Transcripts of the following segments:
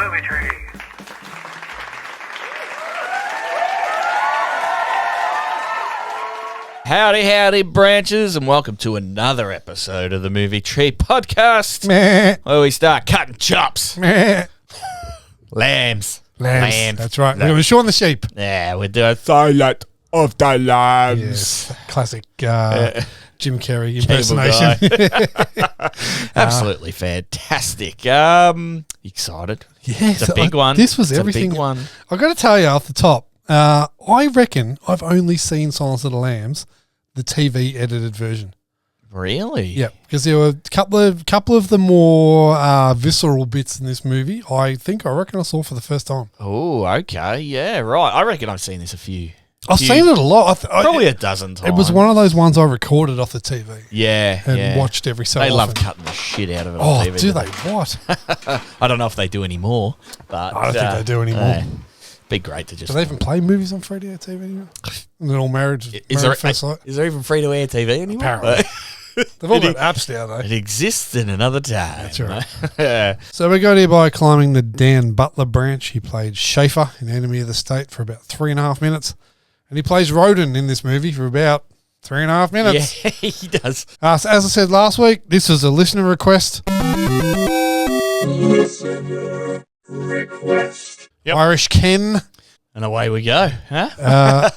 Movie Tree. Howdy, branches, and welcome to another episode of the Movie Tree Podcast, where we start cutting chops. Lambs. That's right. We're showing the sheep. Yeah, we're doing Silent of the Lambs. Yes, classic Jim Carrey impersonation. Absolutely fantastic. Excited? Yeah, It's a big one. This was It's everything. A big one. I've got to tell you off the top, I reckon I've only seen Silence of the Lambs, the TV edited version. Really? Yeah, because there were a couple of the more visceral bits in this movie. I reckon I saw for the first time. Oh, okay. Yeah, right. I reckon I've seen this I've seen it a lot. Probably a dozen times. It was one of those ones I recorded off the TV. Yeah, and watched every so often. They love cutting the shit out of it. Oh, on TV, do they? What? I don't know if they do anymore, but I don't think they do anymore. Be great to just. Do they even play movies on free to air TV anymore? Little marriage. Is there even free to air TV anymore? Apparently. They've all got apps now, though. It exists in another time. That's right. Yeah. So we got here by climbing the Dan Butler branch. He played Schaefer in Enemy of the State for about 3.5 minutes. And he plays Roden in this movie for about 3.5 minutes. Yeah, he does. So as I said last week, this was a listener request. Listener request. Yep. Irish Ken. And away we go. Huh?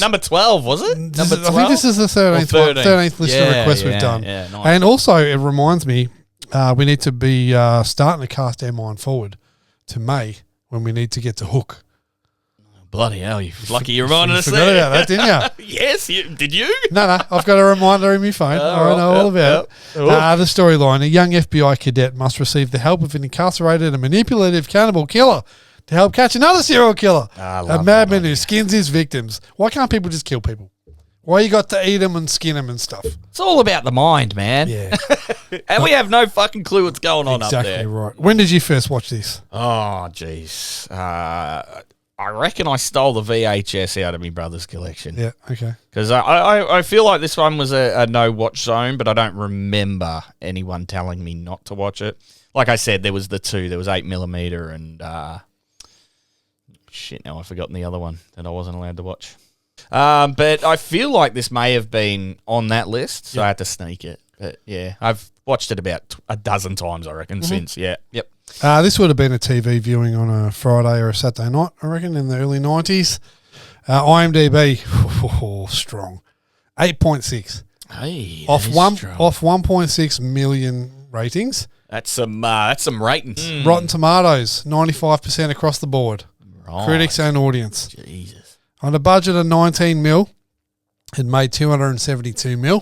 Number 12, was it? Number 12? I think this is the 13th listener request we've done. Yeah, nice. And also, it reminds me, we need to be starting to cast our mind forward to May when we need to get to Hook. Bloody hell, you're lucky you reminded us forgot there. about that, didn't you? Yes, did you? No, I've got a reminder in my phone. I know all about it. The storyline, a young FBI cadet must receive the help of an incarcerated and manipulative cannibal killer to help catch another serial killer, a madman who skins his victims. Why can't people just kill people? Why you got to eat them and skin them and stuff? It's all about the mind, man. Yeah. And we have no fucking clue what's going on up there. Exactly right. When did you first watch this? Oh, jeez. I reckon I stole the VHS out of my brother's collection. Yeah, okay. Because I feel like this one was a no-watch zone, but I don't remember anyone telling me not to watch it. Like I said, there was the two. There was 8mm and... shit, now I've forgotten the other one that I wasn't allowed to watch. But I feel like this may have been on that list, so I had to sneak it. But yeah, I've watched it about a dozen times, I reckon, since. Yeah, yep. This would have been a TV viewing on a Friday or a Saturday night, I reckon, in the early 90s. IMDb, strong. 8.6. Hey, off 1.6 million ratings. That's some ratings. Rotten Tomatoes, 95% across the board. Right. Critics and audience. Jesus. On a budget of 19 mil, it made 272 mil.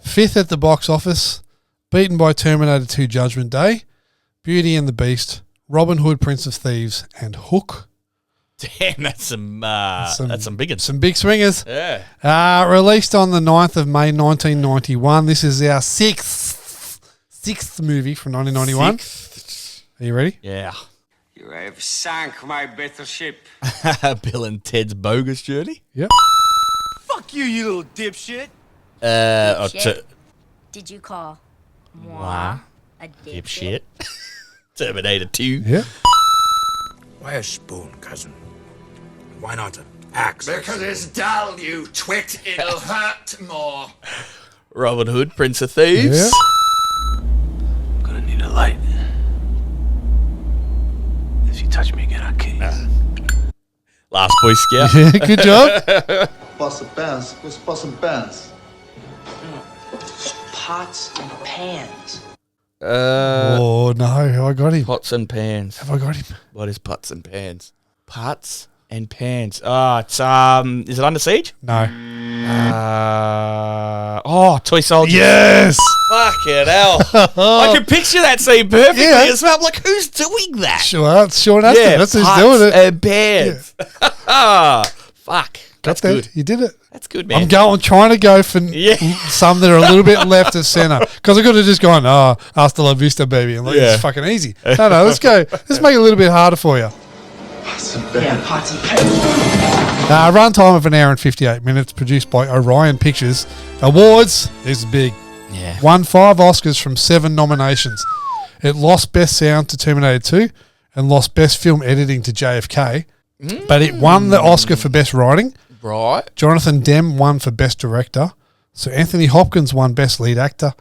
Fifth at the box office, beaten by Terminator 2 Judgment Day, Beauty and the Beast, Robin Hood, Prince of Thieves, and Hook. Damn, that's some big ones. Some big swingers. Yeah. Released on the 9th of May 1991. This is our sixth movie from 1991. Are you ready? Yeah. You have sunk my battleship. Bill and Ted's Bogus Journey. Yep. Fuck you, you little dipshit. Did you call moi a dipshit? Terminator 2. Yeah. Why a spoon, cousin? Why not an axe? Because it's dull, you twit. It'll hurt more. Robin Hood, Prince of Thieves. Yeah. I'm gonna need a light. If you touch me again, I'll kill you. Last Boy Scout. Yeah, good job. Pots and pans. Where's pots and pans? Pots and pans. Oh, no, I got him. Pots and pans. Have I got him? What is pots and pans? Pots and pans. It's is it Under Siege? No. Toy Soldiers. Yes. Fucking hell. I can picture that scene perfectly as well. I'm like, who's doing that? Sure, it's Sean Astin. Yeah, That's who's pots doing it. and pans. Fuck. That's Got that. good. You did it. That's good, man. I'm trying to go for some that are a little bit left of centre. Because I could have just gone, hasta la vista, baby. And like, it's fucking easy. No, let's go. Let's make it a little bit harder for you. Pots and pans. Yeah, pots and pans. Run time of 1 hour and 58 minutes. Produced by Orion Pictures. Awards. This is big. Yeah. Won 5 Oscars from 7 nominations. It lost Best Sound to Terminator 2 and lost Best Film Editing to JFK, but it won the Oscar for Best Writing. Right. Jonathan Demme won for Best Director. So Anthony Hopkins won Best Lead Actor.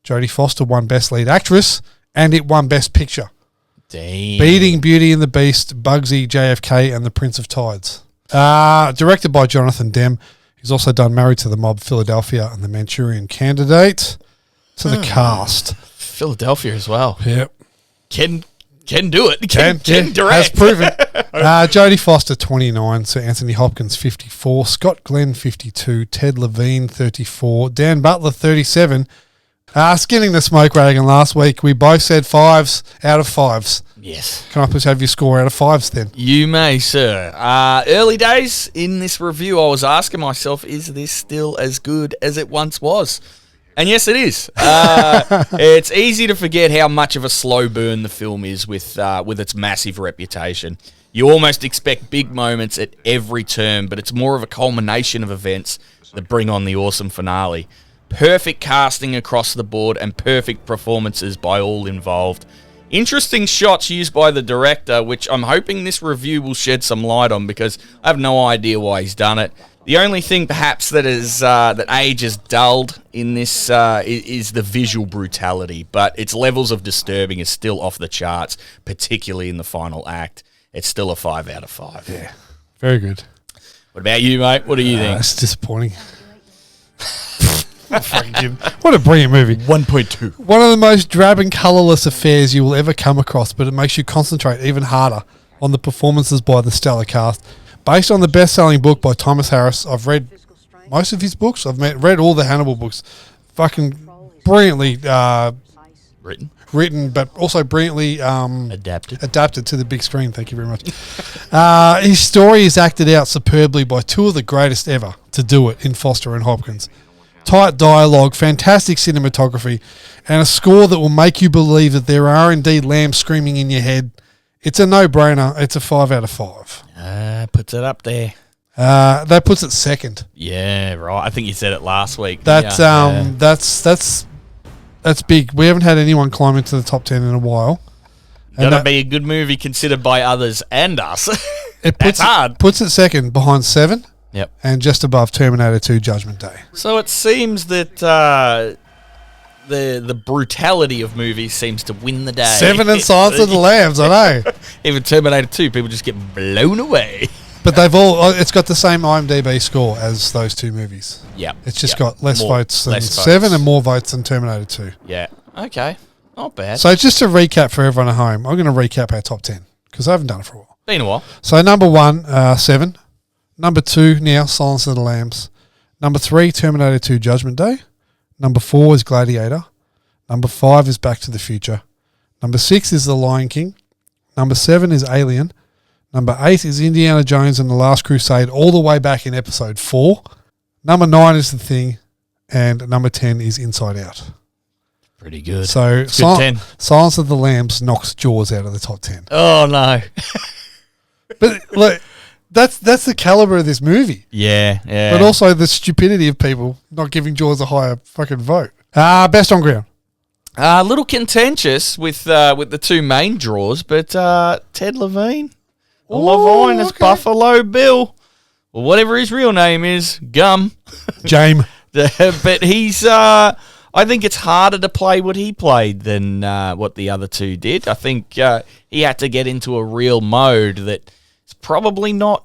Jodie Foster won Best Lead Actress. And it won Best Picture. Damn. Beating Beauty and the Beast, Bugsy, JFK, and The Prince of Tides. Directed by Jonathan Demme. He's also done Married to the Mob, Philadelphia, and The Manchurian Candidate. To the cast. Philadelphia as well. Yep. Can do it. Can direct. Has proven. Jodie Foster, 29. So Anthony Hopkins, 54. Scott Glenn, 52. Ted Levine, 34. Dan Butler, 37. Skinning the smoke wagon last week, we both said 5s out of 5s. Yes. Can I please have your score out of 5s then? You may, sir. Early days in this review, I was asking myself, is this still as good as it once was? And yes, it is. It's easy to forget how much of a slow burn the film is with its massive reputation. You almost expect big moments at every turn, but it's more of a culmination of events that bring on the awesome finale. Perfect casting across the board and perfect performances by all involved. Interesting shots used by the director, which I'm hoping this review will shed some light on because I have no idea why he's done it. The only thing perhaps that age has dulled in this is the visual brutality, but its levels of disturbing is still off the charts, particularly in the final act. It's still a 5 out of 5. Yeah, very good. What about you, mate? What do you think? It's disappointing. What a brilliant movie. 1.2. One of the most drab and colourless affairs you will ever come across, but it makes you concentrate even harder on the performances by the stellar cast. Based on the best-selling book by Thomas Harris, I've read most of his books. I've read all the Hannibal books. Fucking brilliantly written, but also brilliantly adapted to the big screen. Thank you very much. His story is acted out superbly by two of the greatest ever to do it in Foster and Hopkins. Tight dialogue, fantastic cinematography, and a score that will make you believe that there are indeed lambs screaming in your head. It's a no-brainer. It's a 5 out of 5. Puts it up there. That puts it second. Yeah, right. I think you said it last week. That's big. We haven't had anyone climb into the top 10 in a while. Gotta be a good movie considered by others and us. That's hard. Puts it second behind 7. Yep. And just above Terminator 2 Judgment Day. So it seems that the brutality of movies seems to win the day. 7 and Silence of the Lambs, I know. Even Terminator 2, people just get blown away. But it's got the same IMDb score as those two movies. Yeah. It's just got less votes than 7 and more votes than Terminator 2. Yeah. Okay. Not bad. So just to recap for everyone at home, I'm going to recap our top 10 because I haven't done it for a while. Been a while. So number 1, 7. Number 2, now Silence of the Lambs. Number 3, Terminator 2 Judgment Day. Number 4 is Gladiator. Number 5 is Back to the Future. Number 6 is The Lion King. Number 7 is Alien. Number 8 is Indiana Jones and the Last Crusade, all the way back in episode 4. Number 9 is The Thing. And number 10 is Inside Out. Pretty good. So good 10. Silence of the Lambs knocks Jaws out of the top 10. Oh, no. But look, that's the caliber of this movie. Yeah. But also the stupidity of people not giving Jaws a higher fucking vote. Best on ground. A little contentious with the two main draws, but Ted Levine. Levine is Buffalo Bill. Or whatever his real name is. Gum. James. But he's... I think it's harder to play what he played than what the other two did. I think he had to get into a real mode that's probably not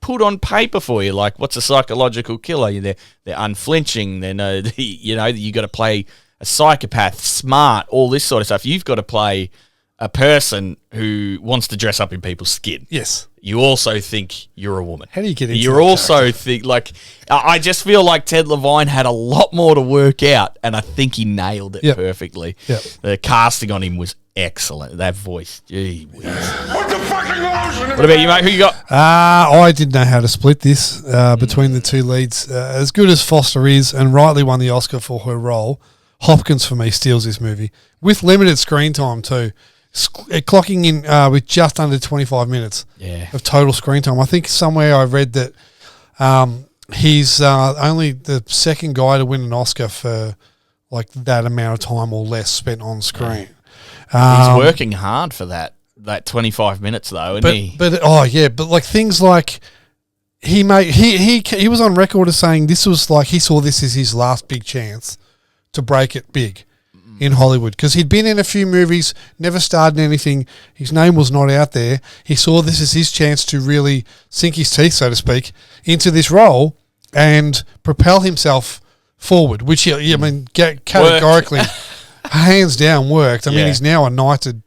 put on paper for you. Like, what's a psychological killer? They're unflinching. Then you got to play a psychopath, smart, all this sort of stuff. You've got to play a person who wants to dress up in people's skin. Yes. You also think you're a woman. How do you get into You also think, like, I just feel like Ted Levine had a lot more to work out, and I think he nailed it perfectly. Yep. The casting on him was excellent. That voice, gee whiz. What the fucking lotion? What about you, mate? Who you got? I didn't know how to split this between the two leads. As good as Foster is, and rightly won the Oscar for her role, Hopkins, for me, steals this movie. With limited screen time, too. Clocking in with just under 25 minutes of total screen time. I think somewhere I read that he's only the second guy to win an Oscar for like that amount of time or less spent on screen. He's working hard for that that 25 minutes though, isn't he? But like things like he was on record as saying this was like he saw this as his last big chance to break it big in Hollywood because he'd been in a few movies, never starred in anything. His name was not out there. He saw this as his chance to really sink his teeth, so to speak, into this role and propel himself forward, which categorically, hands down, worked. I mean, he's now a knighted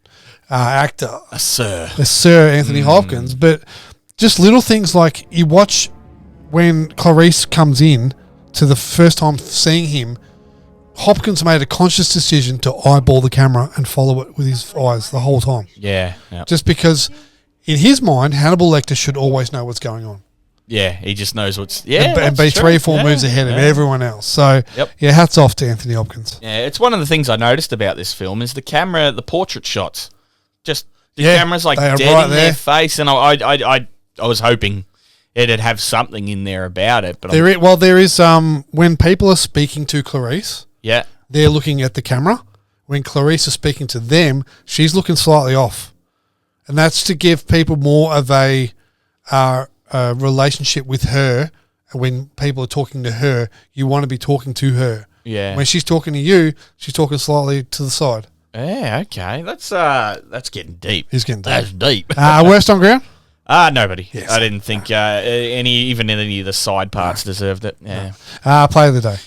actor, A Sir Anthony Hopkins. But just little things like you watch when Clarice comes in to the first time seeing him. Hopkins made a conscious decision to eyeball the camera and follow it with his eyes the whole time. Yeah. Just because, in his mind, Hannibal Lecter should always know what's going on. Yeah, he just knows what's... and be 3 or 4 moves ahead of everyone else. So, hats off to Anthony Hopkins. Yeah, it's one of the things I noticed about this film is the camera, the portrait shots. Just the camera's like dead right in their face, and I was hoping it'd have something in there about it. But there is when people are speaking to Clarice... Yeah. They're looking at the camera. When Clarice is speaking to them, she's looking slightly off. And that's to give people more of a relationship with her. When people are talking to her, you want to be talking to her. Yeah. When she's talking to you, she's talking slightly to the side. Yeah, okay. That's getting deep. He's getting deep. That's deep. Worst on ground? Nobody. Yes. I didn't think any of the side parts deserved it. Yeah. Play of the day.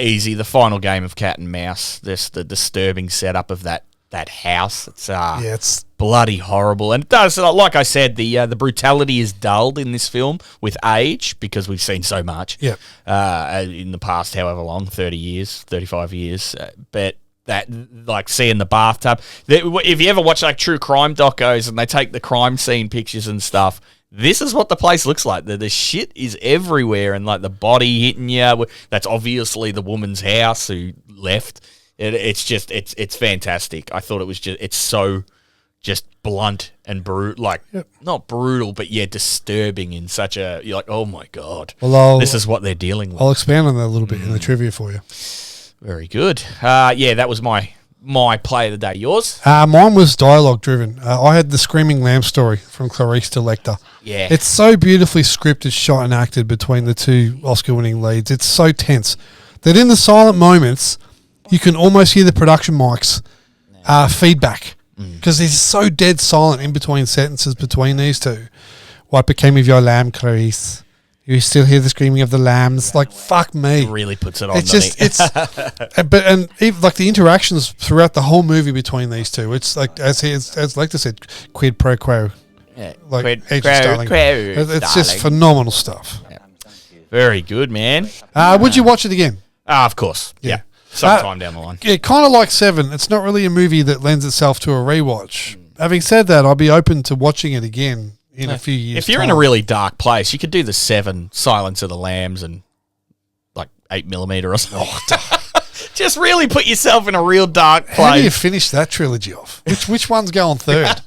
Easy. The final game of cat and mouse. This the disturbing setup of that house. It's bloody horrible, and it does. Like I said, the brutality is dulled in this film with age because we've seen so much. Yeah. In the past, however long, 30 years, 35 years, but. That like seeing the bathtub. If you ever watch like true crime docos and they take the crime scene pictures and stuff, this is what the place looks like. The shit is everywhere and like the body hitting you. That's obviously the woman's house who left. It's fantastic. I thought it was it's so just blunt and brutal, like not brutal, but disturbing in such a you're like, oh my god, this is what they're dealing with. I'll expand on that a little bit in the trivia for you. Very good. That was my play of the day. Yours? Mine was dialogue driven. I had the Screaming Lamb story from Clarice to Lecter. Yeah. It's so beautifully scripted, shot and acted between the two Oscar-winning leads. It's so tense that in the silent moments, you can almost hear the production mics feedback because it's so dead silent in between sentences between these two. What became of your lamb, Clarice? You still hear the screaming of the lambs. Like, fuck me. It really puts it on. It's just, even like the interactions throughout the whole movie between these two. It's like, as Lecter said, quid pro quo. Yeah. Like, Quid pro quo. It's just phenomenal stuff. Yeah. Very good, man. Would you watch it again? Of course. Yeah. Sometime down the line. Yeah, kind of like Seven. It's not really a movie that lends itself to a rewatch. Having said that, I'll be open to watching it again in a few years. If you're in a really dark place, you could do the 7 Silence of the Lambs and like 8mm or something. Just really put yourself in a real dark place. How do you finish that trilogy off? Which one's going third?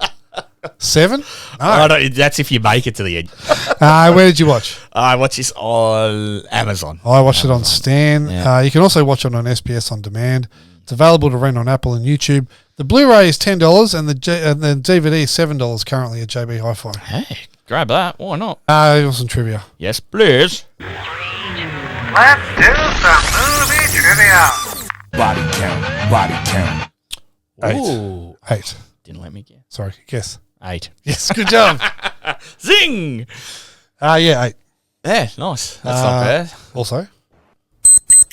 7? No. That's if you make it to the end. Where did you watch? I watched this on Amazon. I watched it on Stan. Yeah. You can also watch it on SBS On Demand. It's available to rent on Apple and YouTube. The Blu-ray is $10 and the DVD is $7 currently at JB Hi-Fi. Hey, grab that. Why not? Some trivia. Yes, please. Let's do some movie trivia. Body count. Ooh. 8. Didn't let me guess. Sorry, guess. 8. Yes, good job. Zing! 8. Yeah, nice. That's not bad. Also.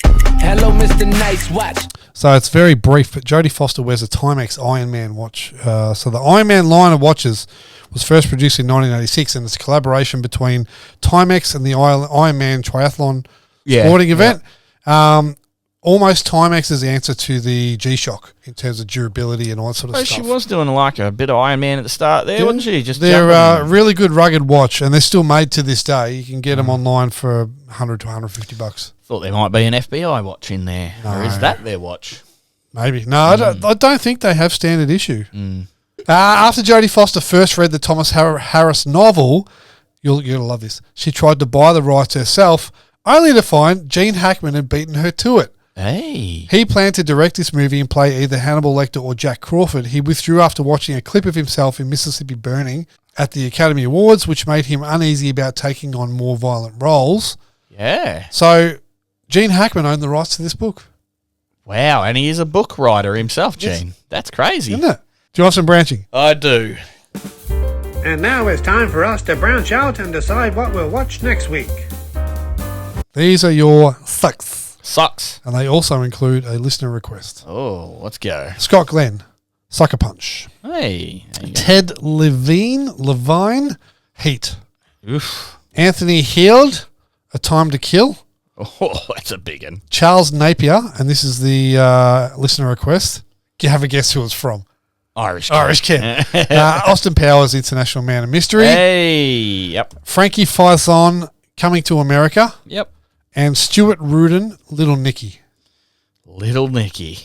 Hello, Mr. Nice Watch. So it's very brief, but Jodie Foster wears a Timex Iron Man watch. So the Iron Man line of watches was first produced in 1986, and it's a collaboration between Timex and the Iron Man triathlon sporting event. Almost Timex's answer to the G-Shock in terms of durability and all that sort of stuff. She was doing like a bit of Iron Man at the start there, wasn't she? They're a really good rugged watch, and they're still made to this day. You can get them online for $100 to $150. Thought there might be an FBI watch in there. No. Or is that their watch? Maybe. No, I don't think they have standard issue. After Jodie Foster first read the Thomas Harris novel, you're going to love this, she tried to buy the rights herself, only to find Gene Hackman had beaten her to it. Hey. He planned to direct this movie and play either Hannibal Lecter or Jack Crawford. He withdrew after watching a clip of himself in Mississippi Burning at the Academy Awards, which made him uneasy about taking on more violent roles. Yeah. So, Gene Hackman owned the rights to this book. Wow, and he is a book writer himself, Yes. Gene. That's crazy. Isn't it? Do you want some branching? I do. And now it's time for us to branch out and decide what we'll watch next week. These are your sucks. Sucks. And they also include a listener request. Oh, let's go. Scott Glenn, Sucker Punch. Hey. There you go. Ted Levine, Heat. Oof. Anthony Heald, A Time to Kill. Oh, that's a big one. Charles Napier, and this is the listener request. Do you have a guess who it's from? Irish Ken. Austin Powers, International Man of Mystery. Hey. Yep. Frankie Faison, Coming to America. Yep. And Stuart Rudin, Little Nicky. Little Nicky.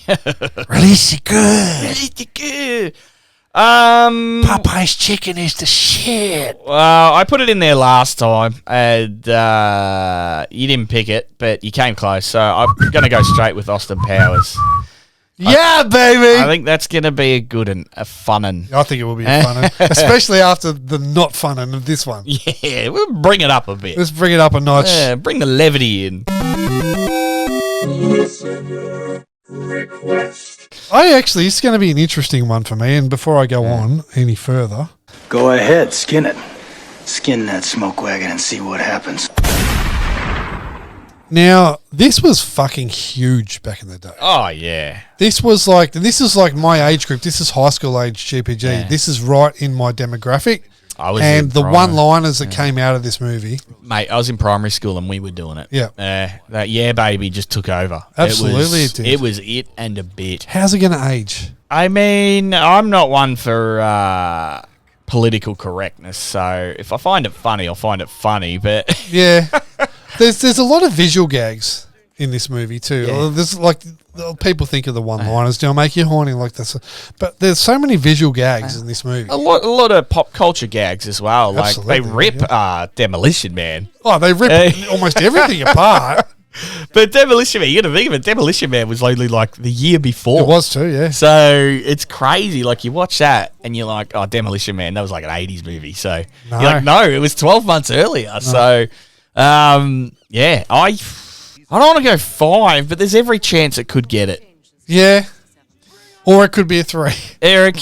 Release it good. Release it good. Popeye's chicken is the shit. Well, I put it in there last time, and you didn't pick it, but you came close. So I'm going to go straight with Austin Powers. Yeah, baby. I think that's going to be a good and a fun one. I think it will be a fun one, especially after the not fun one of this one. Yeah, we'll bring it up a bit. Let's bring it up a notch. Yeah, bring the levity in. Listener request. It's going to be an interesting one for me. And before I go on any further, Go ahead, skin it. Skin that smoke wagon and see what happens. now this was fucking huge back in the day. Oh, yeah. This is like my age group. This is high school age GPG. Yeah. This is right in my demographic. I was And in the primary. one-liners that came out of this movie. Mate, I was in primary school and we were doing it. Yeah. That Yeah Baby just took over. Absolutely it did. It was it and a bit. How's it going to age? I mean, I'm not one for political correctness, so if I find it funny, I'll find it funny, but... Yeah. There's a lot of visual gags in this movie too. Yeah. There's like people think of the one-liners, they'll make you horny like this, but there's so many visual gags in this movie. A lot of pop culture gags as well. Like, they Absolutely, rip Demolition Man. Oh, they rip almost everything apart. But Demolition Man, you got to think of it, Demolition Man was only like the year before. It was too, yeah. So it's crazy. Like, you watch that and you're like, oh, Demolition Man, that was like an 80s movie. So No. you're like, no, it was 12 months earlier. No. So, yeah, I don't want to go 5, but there's every chance it could get it. Yeah. Or it could be a 3. Eric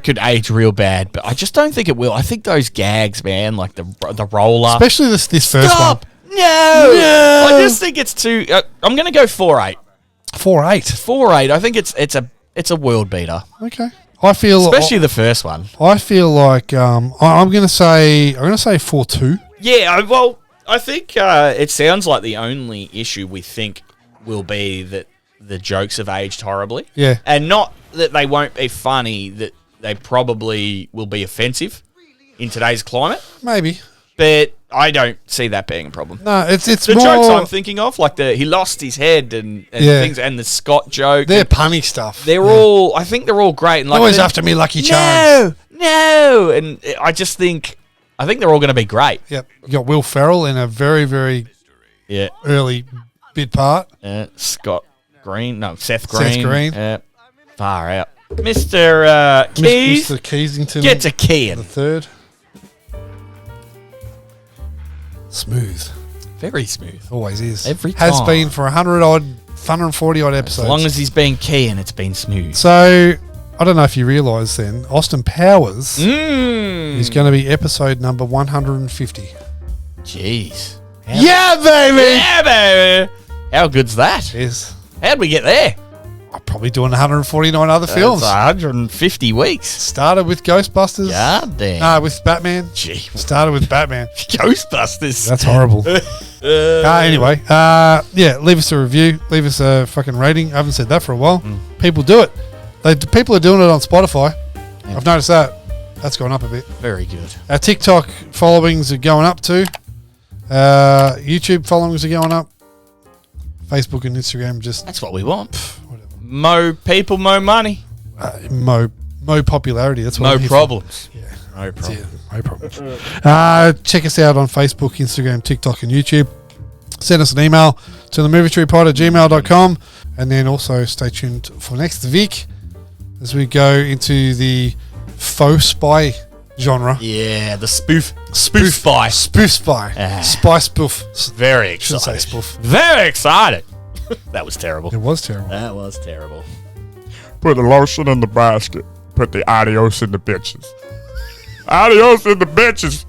could age real bad, but I just don't think it will. I think those gags, man, like the roller. Especially this first Stop! one. No! I just think it's too... I'm going to go 4.8. 4.8. 4.8. I think it's a world beater. Okay. I feel Especially the first one. I feel like I'm going to say 4.2. Yeah, well, I think it sounds like the only issue we think will be that the jokes have aged horribly. Yeah. And not that they won't be funny, that they probably will be offensive in today's climate. Maybe. But I don't see that being a problem. No, it's the more jokes I'm thinking of, like he lost his head and things, and the Scott joke. They're punny stuff. They're all, I think they're all great. And like always after me, Lucky Charms. No. And I just think they're all going to be great. Yep. You got Will Ferrell in a very, very early bit part. Seth Green. Far out. Mr. Keys. Mr. Keysington. Gets a key in. The third. Smooth. Very smooth. Always is. Every time. Has been for 140 odd episodes. As long as he's been keying, it's been smooth. So, I don't know if you realise then, Austin Powers is going to be episode number 150. Jeez. Yeah, baby! Yeah, baby! How good's that? Yes. How'd we get there? I'm probably doing 149 other films. That's 150 weeks. Started with Ghostbusters. God damn. With Batman. Gee. Started with Batman. Ghostbusters. That's horrible. Anyway, leave us a review. Leave us a fucking rating. I haven't said that for a while. People do it. People are doing it on Spotify. Yeah. I've noticed that. That's gone up a bit. Very good. Our TikTok followings are going up too. YouTube followings are going up. Facebook and Instagram just... That's what we want. Whatever. Mo people, mo money. Mo popularity. That's what no problems. Yeah. No problems. No problems. Check us out on Facebook, Instagram, TikTok and YouTube. Send us an email to themovietreepod@gmail.com. And then also stay tuned for next week as we go into the faux spy genre. Yeah, the spoof spy. Spoof spy. Spy spoof. Very Shouldn't say excited. spoof. Very excited. That was terrible. It was terrible. That was terrible. Put the lotion in the basket. Put the adios in the bitches. Adios in the bitches.